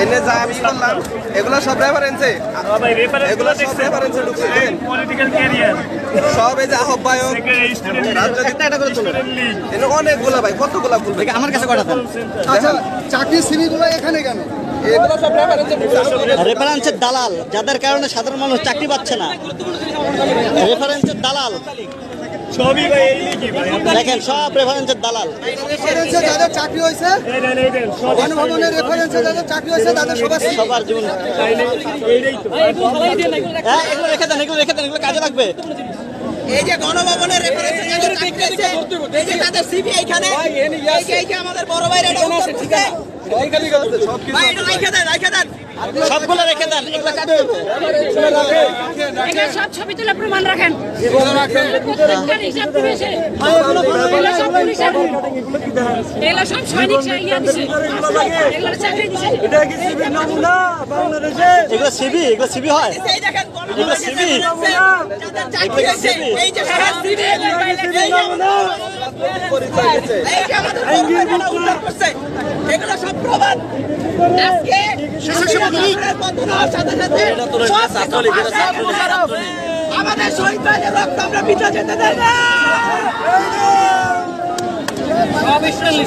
এনে যা আমি বললাম এগুলো সব রেফারেন্সে, এগুলো সব রেফারেন্সে ঢুকছে। পলিটিক্যাল ক্যারিয়ার সব এই যে আহ্বায়ক একটা করে তুলে এনে অনেকগুলা ভাই, কতগুলা ফুল ভাই আমার কাছে কটা দেন। আচ্ছা, চাকরির সিভিগুলো এখানে কেন? এগুলো সব রেফারেন্সে ঢুকছে। রেফারেন্সের দালাল, যাদের কারণে সাধারণ মানুষ চাকরি পাচ্ছে না। রেফারেন্সের দালাল সবই ভাই এই লিখি ভাই। দেখেন, সব রেফারেন্সের দালাল। রেফারেন্সে যাদের চাকরি হয়েছে, গণভবনের রেফারেন্সে যাদের চাকরি হয়েছে তাদের সবার জীবন। হ্যাঁ, এগুলো রেখে দেন, এগুলো রেখে দেন, এগুলো কাজে লাগবে। এই যে গণভবনের রেফারেন্সে যাদের চাকরি হয়েছে, এই যে তাদের সিভি এইখানে, এই যে আমাদের বড় ভাইরা এটা উত্তর করছে। ভাই এটা রাইখা দেন। সবগুলো রেখে দেন, এগুলো কাজ করবে। এখানে সব ছবি তুলে প্রমাণ রাখেন। প্রত্যেকটার হিসাব দিবে সে। এগুলো সব পুলিশের। এগুলো সব সৈনিক ইয়া দিছে। এগুলো চাকরি দিছে। এগুলো সিবি, এগুলো সিবি হয়। এই দেখেন এগুলো সিবি, যাদের চাকরি হয়েছে, এই যে সিভি এই যে আমাদের বড় ভাইরা উত্তর করছে। এগুলো সব প্রমাণ। আজকে সরকারের পতন হওয়ার সাথে সাথে আমাদের শহীদ ভাইদের রক্ত আমরা বিটা যেতে দেই না।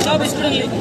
সব স্টুডেন্ট